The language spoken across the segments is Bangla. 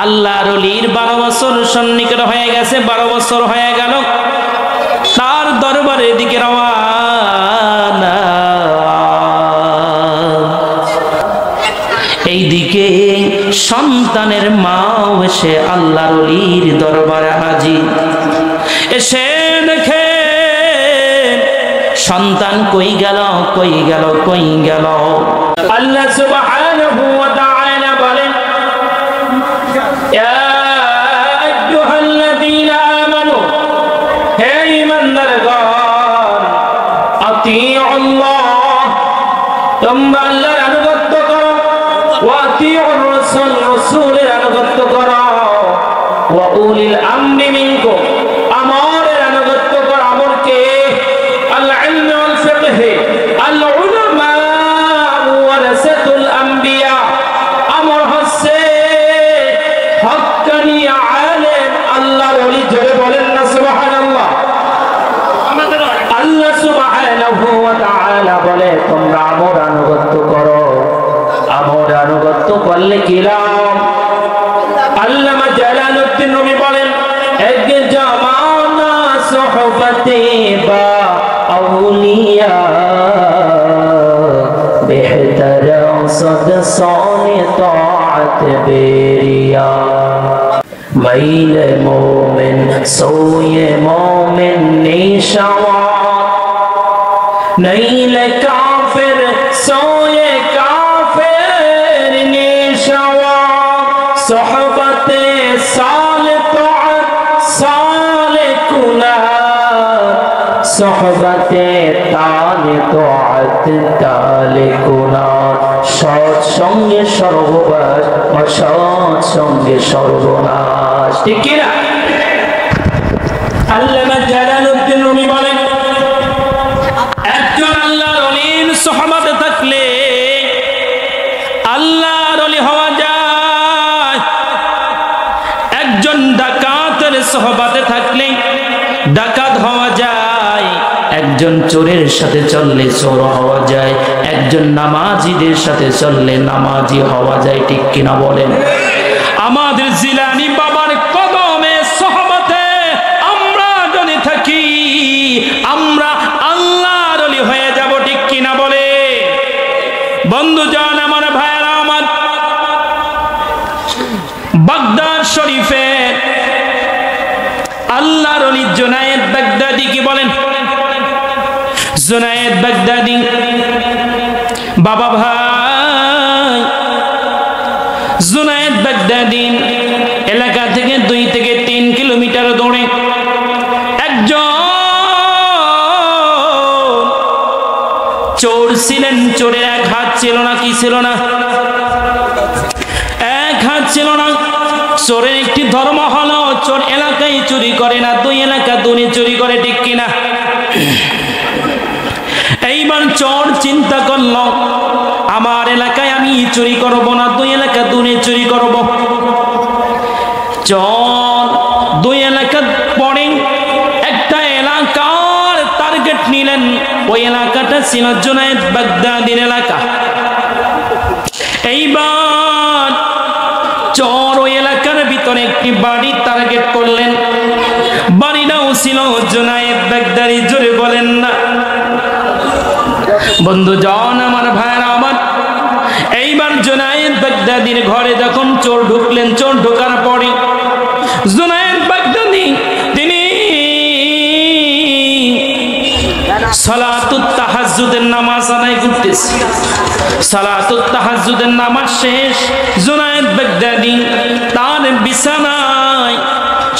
আল্লাহর ওলির 12 বছর সন্নিকট হয়ে গেছে, 12 বছর হয়ে গেল তার দরবারের দিকে রওয়ানা। এইদিকে সন্তানের মাও এসে আল্লাহর ওলির দরবারে হাজির। এসে দেখে সন্তান কই গেল, কই গেল, কই গেল। আল্লাহ সুবহানাহু ওয়া তাআলা বলেন, ইয়া আইয়ুহাল্লাযীনা আমানু, হে ঈমানদারগণ, আতিউল্লাহ, তোমরা আল্লাহর আনুগত্য করো, ওয়া আতিউর রাসূল, রাসূলের আনুগত্য করো, ওয়া উলিল আমরি মিনকুম, আমরের আনুগত্য করো। আমরকে আল ইলম ওয়াল ফিকহ, আল উলামা ওয়ারাসাতুল আম্বিয়া। আমর হচ্ছে হক্কানি আলেম আল্লাহর ওলি। জোরে বলেন না সুবহানাল্লাহ। আল্লাহ সুবহানাহু ওয়া তাআলা বলে তোমরা আমর আনুগত্য করো। আমর আনুগত্য করলে কি লাভ? আল্লামা জালালউদ্দিন রুমি বলেন, এক জামানা সুহবতে বা আউলিয়া বেহতর সদ সোনে তাআত বেরিয়া। মাইল মোমিন সোয়ে মোমিন নিশাওয়া, নাইল কাফির সোয়ে কাফির নিশাওয়া। সোহবতে সালে তাআত সালে কুনা, সোহবতে তালে তাআত তালে কুনা। সৎ সঙ্গে সর্ববাস, অসৎ সঙ্গে সর্বনাশ। ঠিক কি না? আল্লামা জালালউদ্দিন রুমি বলেন, একজন আল্লাহর ওলির সুহবতে থাকলে আল্লাহর ওলি হওয়া যায়। একজন ডাকাতের সুহবতে থাকলে ডাকাত হওয়া যায়। একজন চোরের সাথে চললে চোর হওয়া যায়। একজন নামাজিদের সাথে চললে নামাজি হওয়া যায়। ঠিক কিনা বলেন? আমাদের জিলানী বাবার কদমে সুহবতে আমরা যদি থাকি আমরা আল্লাহর ওলি হয়ে যাব। ঠিক কিনা বলে? বন্ধুজন আমার, ভাইয়েরা আমার, বাগদাদ শরীফে আল্লাহর ওলি জুনায়েদ বাগদাদি কি বলেন? জুনায়েদ বাগদাদি বাবা ভাই, জুনায়েদ বাগদাদি এলাকা থেকে 2 থেকে 3 কিলোমিটার দূরে একজন চোর ছিলেন। চোরের এক হাত ছিল না। কি ছিল না? এক হাত ছিল না। চোরের একটি ধর্ম হলো চোর এলাকায় চুরি করে না, 2 এলাকা দূরে চুরি করে। ঠিক কিনা? এইবার চোর চিন্তা করল, আমার এলাকায় আমি চুরি করব না, 2 এলাকা দূরে চুরি করব। চোর 2 এলাকা পরে একটা এলাকার টার্গেট নিলেন। ওই এলাকাটা ছিল জুনায়েদ বাগদাদির এলাকা। এইবার চোর ওই এলাকার ভিতরে একটি বাড়ি টার্গেট করলেন। বাড়িটাও ছিল জুনায়েদ বাগদাদি। জোরে বলেন না বন্ধুজন আমার, ভাইরা আমার। এইবার জুনায়েদ বাগদাদির ঘরে যখন চোর ঢুকলেন, চোর ঢোকার পরে জুনায়েদ বাগদাদি তিনি সালাতুত তাহাজ্জুদের নামাজ আদায় করতেছে। সালাতুত তাহাজ্জুদের নামাজ শেষ, জুনায়েদ বাগদাদি তার বিছানায়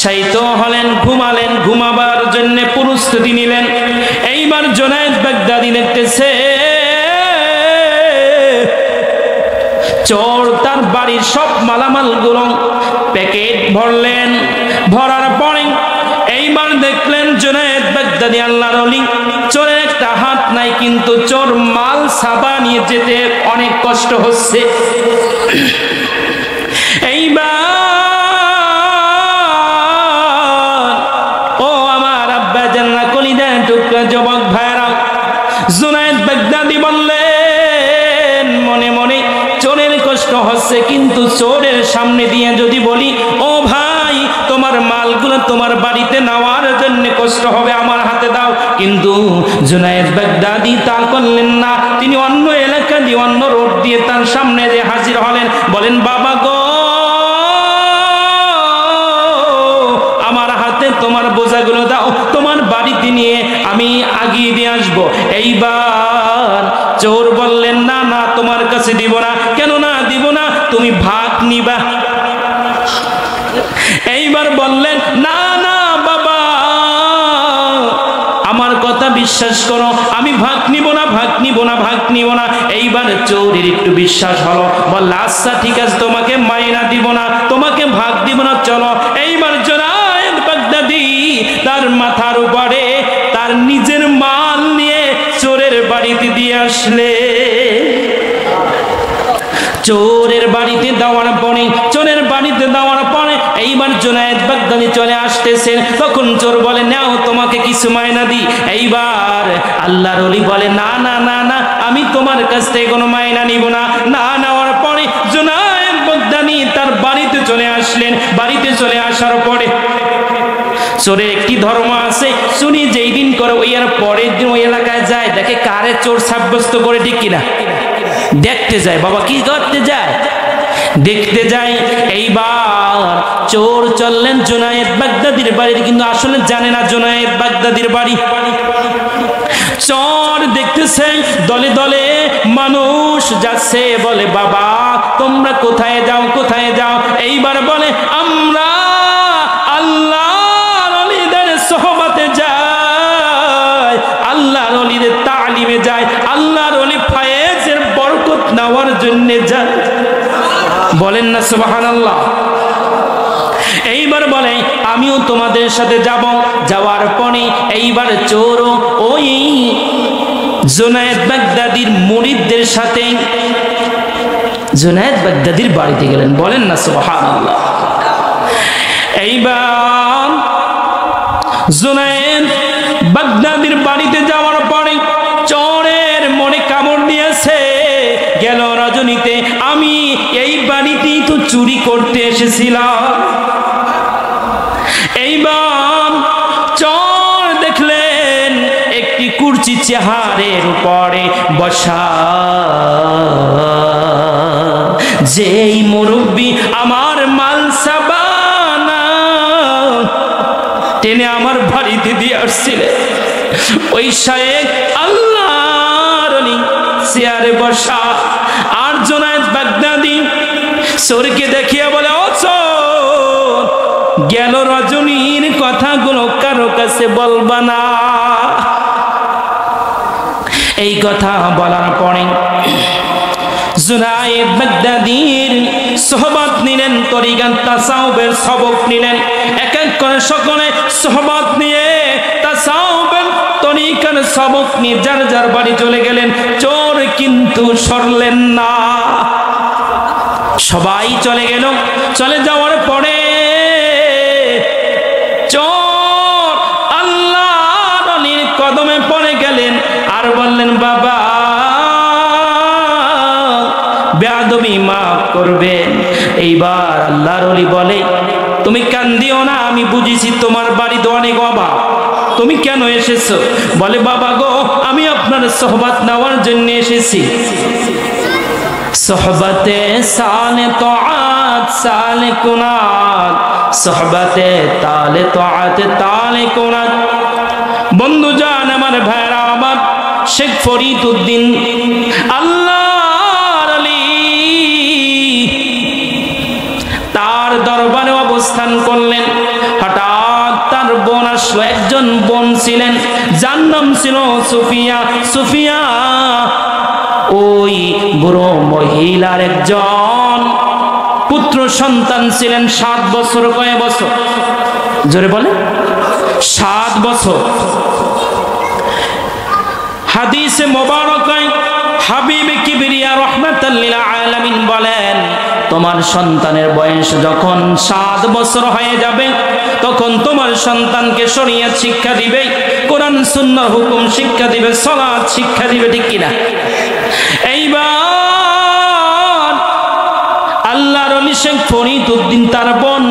শায়িত হলেন, ঘুমালেন। ঘুমাবার জন্য প্রস্তুতি নিলেন। এইবার জুনায়েদ বাগদাদি দেখতেছে চোর তার বাড়ির সব মালামালগুলো প্যাকেট ভরলেন। ভরার পরে এইবার দেখলেন জুনায়েদ বাগদাদি আল্লাহর ওলি, চোরের একটা হাত নাই, কিন্তু চোর মাল সাবা নিয়ে যেতে অনেক কষ্ট হচ্ছে। এইবার ও আমার আব্বা জান্না কলিজার টুকরা যুবক ভাইরা, জুনায়েদ বাগদাদি বললেন মনে মনে, চোরের কষ্ট হচ্ছে আছে, কিন্তু চোরের সামনে দিয়ে যদি বলি ও ভাই তোমার মালগুলো তোমার বাড়িতে নেওয়ার জন্য কষ্ট হবে, আমার হাতে দাও, কিন্তু জুনায়েদ বাগদাদি তা করলেন না। তিনি অন্য এলাকা দিয়ে অন্য রোড দিয়ে তার সামনে যে হাজির হলেন, বলেন বাবা গো আমার হাতে তোমার বোঝাগুলো দাও, তোমার বাড়িতে নিয়ে আমি আগিয়ে দিয়ে আসবো। এইবার চোর বললেন না না তোমার কাছে দিব না। কেন না দিব না? তুমি ভাগ নিবা। এইবার বললেন না না বাবা আমার কথা বিশ্বাস করো, আমি ভাগ নিব না, ভাগ নিব না, ভাগ নিব না। এইবার চোরের একটু বিশ্বাস হলো, বলল আচ্ছা ঠিক আছে তোমাকে মাইনা দিব না, তোমাকে ভাগ দিব না, চলো। এইবার জুনায়েদ বাগদাদি তার মাথার উপরে তার নিজের মাল নিয়ে চোরের বাড়িতে দিয়ে আসলে। চোরের বাড়িতে দেওয়ার পরে চোরের বাড়িতে দেওয়ার পরে এইবার জুনায়েদ বাগদাদি চলে আসতেছেন। তখন চোর বলে নাও তোমাকে কিছু মাইনা দি। এইবার আল্লাহর ওলি বলে না না না না আমি তোমার কাছ থেকে কোনো মাইনা নিব না। না নেওয়ার পরে জুনায়েদ বাগদাদি তার বাড়িতে চলে আসলেন। বাড়িতে চলে আসার পরে চোরের একটি ধর্ম আছে, শুনি যেই দিন করে ওই আর পরের দিন ওই এলাকায় যায়, দেখে কারে চোর সাব্যস্ত করে, ঠিক কিনা? দেখতে যায়। বাবা কি করতে যায়? দেখতে যায়। এইবার চোর চললেন জুনায়েদ বাগদাদির বাড়িতে, কিন্তু আসলে জানে না জুনায়েদ বাগদাদির বাড়ি। চোর দেখতেছে দলে দলে মানুষ যাচ্ছে, বলে বাবা তোমরা কোথায় যাও, কোথায় যাও? এইবার বলে আমরা আল্লাহর ওলিদের সোহবতে যাই, আল্লাহর ওলিদের তালিমে যাই, আল্লাহর ওলি ফায়েজের বরকত নেওয়ার জন্য যাই। বলেন না সুবহানাল্লাহ। এইবার বলে আমিও তোমাদের সাথে যাব। যাওয়ার পরে এইবার চোর ওই জুনায়েদ বাগদাদির মুরিদদের সাথে জুনায়েদ বাগদাদির বাড়িতে গেলেন। বলেন না সুবহানাল্লাহ। এইবার জুনায়েদ বাগদাদির বাড়িতে যাওয়ার পরে চোরের মনে কামড় দিয়েছে, গেল রজনীতে আমি এই বাড়িতেই তো চুরি করতে এসেছিলাম। এইবার চোর দেখলেন একটি কুরচি চেহারের উপরে বসা, যেই মুরব্বি আমার মাল সাবানা টেনে আমার বাড়িতে দিয়ে আসছিলেন, ওই শায়েখ আল্লাহর ওলি চেয়ারে বসা। আর জুনায়েদ বাগদাদি চোরকে দেখিয়ে বলে ও চোর, গেল রজনীর কথাগুলো কারো কাছে বলবা না। এই কথা বলার পরে জুনায়েদ বাগদাদির সোহবত নিলেন, তরিকাত তাসাউফের সবক নিলেন। এক এক করে সকলে সোহবত নিয়ে তাসাউফের তরিকার সবক নিয়ে যার যার বাড়ি চলে গেলেন। চোর কিন্তু সরলেন না, সবাই চলে গেল। চলে যাওয়ার পরে চোর আল্লাহর ওলির কদমে পড়ে গেলেন আর বললেন বাবা বেয়াদবি মাফ করবেন। এইবার আল্লাহর ওলি বলে তুমি কান্দিও না, আমি বুঝেছি তোমার বাড়িতে অনেক অভাব, তুমি কেন এসেছো? বলে বাবা গো আমি আপনার সোহবত নেওয়ার জন্য এসেছি। সোহবতে সালে তোআত সালে কুনাত, সোহবতে তালে তোআত তালে কুনাত। বন্ধু জান আমার ভাইরা আমার, শেখ ফরিদউদ্দিন আল্লাহর ওলি তার দরবারে অবস্থান করলেন। হঠাৎ তার বোন আসলো। একজন বোন ছিলেন যার নাম ছিল সুফিয়া। সুফিয়া ওই বুড়ো মহিলার একজন পুত্র সন্তান ছিলেন। 7 বছর। কয় বছর? জোরে বলে 7 বছর। হাদিসে মোবারকায় হাবিব কিবরিয়া রাহমাতাল লিল আলামিন বলেন তোমার সন্তানের বয়স যখন 7 বছর হয়ে যাবে তখন তোমার সন্তানকে শরীয়ত শিক্ষা দিবে, কোরআন সুন্নাহ হুকুম শিক্ষা দিবে, সালাত শিক্ষা দিবে, ঠিক কিনা? এইবার শেখ ফরিদউদ্দিন তার বোন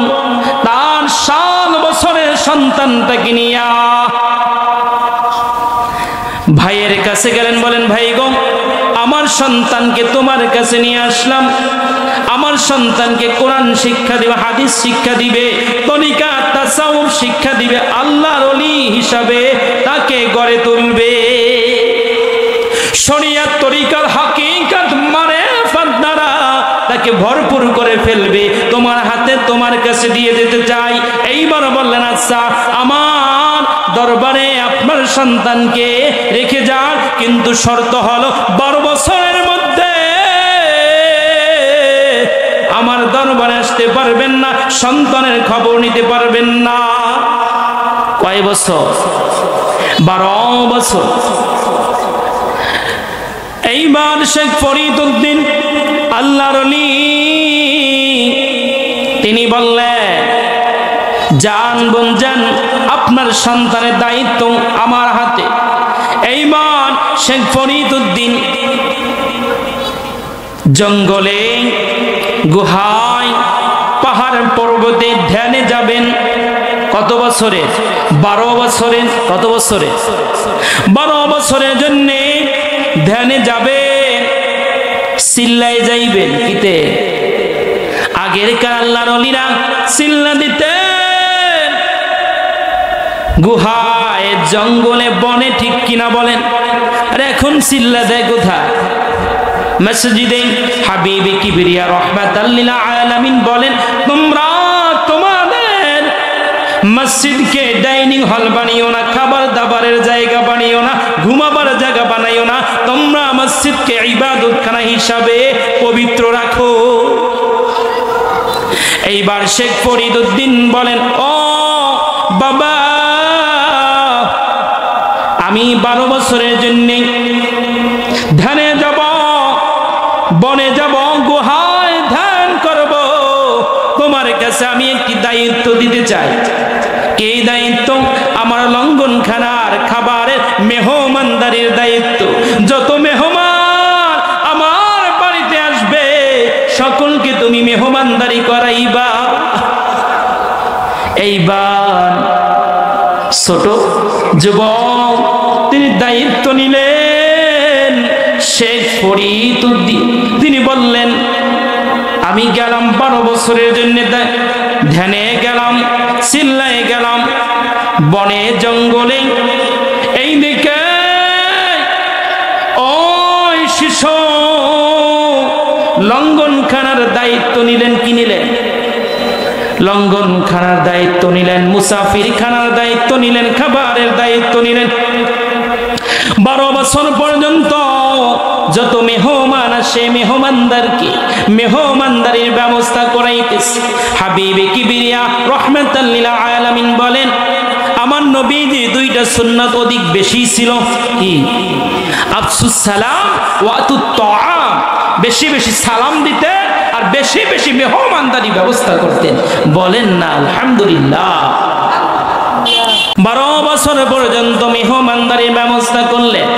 তার 7 বছরের সন্তানটাকে নিয়ে ভাইয়ের কাছে গেলেন, বলেন ভাই গো, আমার সন্তানকে তোমার কাছে নিয়ে আসলাম, আমার সন্তানকে কোরআন শিক্ষা দিবে, হাদিস শিক্ষা দিবে, তরিকা তাসাউফ শিক্ষা দিবে, আল্লাহর ওলি হিসাবে তাকে গড়ে তুলবে, শরিয়ত তরিকার হাকিকত মারিফাত দ্বারা তাকে ভরপুর করে ফেলবে, তোমার হাতে তোমার কাছে দিয়ে দিতে চাই। এইবার বললেন আচ্ছা, আমার দরবারে আপনার সন্তানকে রেখে যান, কিন্তু শর্ত হলো 12 বছরের মধ্যে আমার দরবারে আসতে পারবেন না, সন্তানের খবর নিতে পারবেন না। কয় বছর? 12 বছর। এইবার শেখ ফরিদউদ্দিন আল্লাহর ওলি তিনি বললেন, জান বোন যান, আপনার সন্তানের দায়িত্ব আমার হাতে। এইবার শেখ ফরিদউদ্দিন জঙ্গলে, গুহায়, পাহাড় পর্বতে ধ্যানে যাবেন। কত বছরের? 12 বছরের। কত বছরের? 12 বছরের জন্য ধ্যানে যাবে, সিল্লায় যাইবেন। কিতে? আগের কার আল্লাহর ওলিরা সিল্লা দিতেন গুহায়, জঙ্গলে, বনে, ঠিক কিনা বলেন? আর এখন সিল্লা দেয় কোথায়? মসজিদে। হাবিবে কিবরিয়া রাহমাতাল লিল আলামিন বলেন, তোমরা তোমাদের মসজিদকে ডাইনিং হল বানিও না, খাবার দাবারের জায়গা বানিও না, ঘুমাবার জায়গা বানাইও না, তোমরা মসজিদকে ইবাদতখানা হিসাবে পবিত্র রাখো। এইবার শেখ ফরিদউদ্দিন বলেন, ও বাবা, আমি 12 বছরের জন্য ধ্যানে যাব, বনে যাব, গুহায় ধ্যান করব, তোমার কাছে আমি একটি দায়িত্ব দিতে চাই। এই দায়িত্ব আমার লঙ্গনখানার খাবারের মেহমানদারির দায়িত্ব। যত মেহমান আমার বাড়িতে আসবে সকলকে তুমি মেহমানদারি করাইবা। এইবার ছোট যুবক তিনি দায়িত্ব নিলেন। শেখ ফরিদউদ্দিন তিনি বললেন, আমি গেলাম 12 বছরের জন্য ধ্যানে গেলাম, সিল্লায় গেলাম, বনে জঙ্গলে। এই দিকে ওই শিশু লঙ্গনখানার দায়িত্ব নিলেন। কি নিলেন? লঙ্গনখানার দায়িত্ব নিলেন, মুসাফির খানার দায়িত্ব নিলেন, খাবারের দায়িত্ব নিলেন। 12 বছর পর্যন্ত যত মেহমান আসে মেহমানদারির ব্যবস্থা করাইতেছে। হাবিবে কিবরিয়া রাহমাতাল লিল আলামিন বলেন, আমার নবীজি 2টা সুন্নাত অধিক বেশি ছিল। কি? আফসুস সালাম ওয়া আতুত তাআম, বেশি বেশি সালাম দিতেন আর বেশি বেশি মেহমানদারি ব্যবস্থা করতেন। বলেন না আলহামদুলিল্লাহ। 12 বছর পর্যন্ত মেহমানদারির ব্যবস্থা করলেন।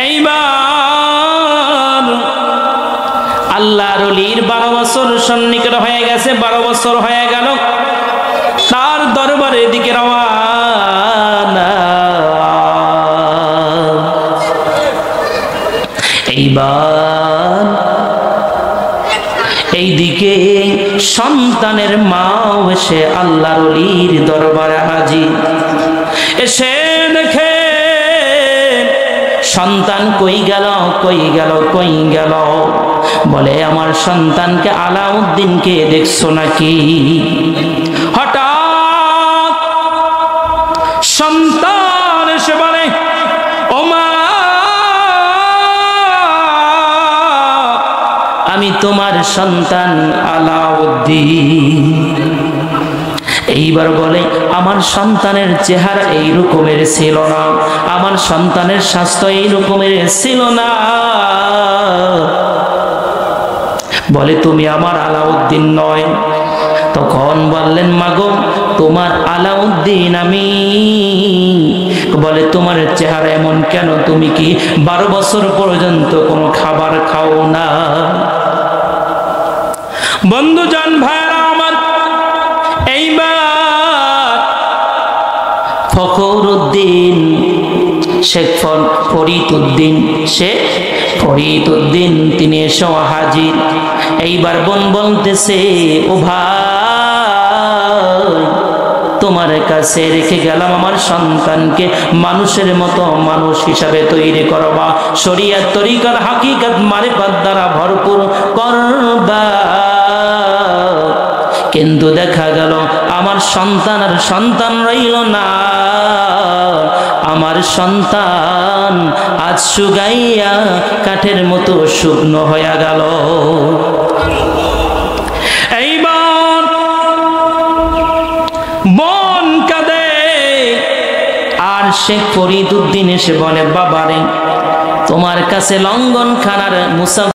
এইবার আল্লাহর ওলির 12 বছর সন্নিকট হয়ে গেছে, 12 বছর হয়ে গেল, তার দরবারের দিকে রওয়ানা। এইবার এইদিকে সন্তানের মাও এসে আল্লাহর ওলির দরবারে হাজির। এসে দেখে সন্তান কই গেল, কই গেল, কই গেল। বলে, আমার সন্তানকে আলাউদ্দিনকে দেখছো নাকি? হঠাৎ সন্তান এসে বলে, ও মা, আমি তোমার সন্তান আলাউদ্দিন। এইবার বলে, আমার সন্তানের চেহারা এই রকমের ছিল না, আমার সন্তানের স্বাস্থ্য এই রকমের ছিল না। বলে, তুমি আমার আলাউদ্দিন নয়। তখন বললেন, মাগো, তোমার আলাউদ্দিন আমি। বলে, তোমার চেহারা এমন কেন? তুমি কি 12 বছর পর্যন্ত কোনো খাবার খাও না? বন্ধুজন ভাইরা আমার, এইবার ফখরুদ্দিন শেখ ফরিদউদ্দিন তিনি এসে হাজির। এইবার বোন বলতেছে, ও ভাই, তোমার কাছে রেখে গেলাম আমার সন্তানকে মানুষের মতো মানুষ হিসাবে তৈরি করবা, শরিয়ত তরিকার হাকিকত মারিফাত দ্বারা ভরপুর করবা। কিন্তু দেখা গেল আমার সন্তান আর সন্তান রইল না, আমার সন্তান আজ শুকাইয়া কাঠের মতো শুকনো হয়ে গেল। এইবার বোন কাঁদে, আর শেখ ফরিদউদ্দিন এসে বলে, বাবারে তোমার কাছে লঙ্ঘন খানার মুসা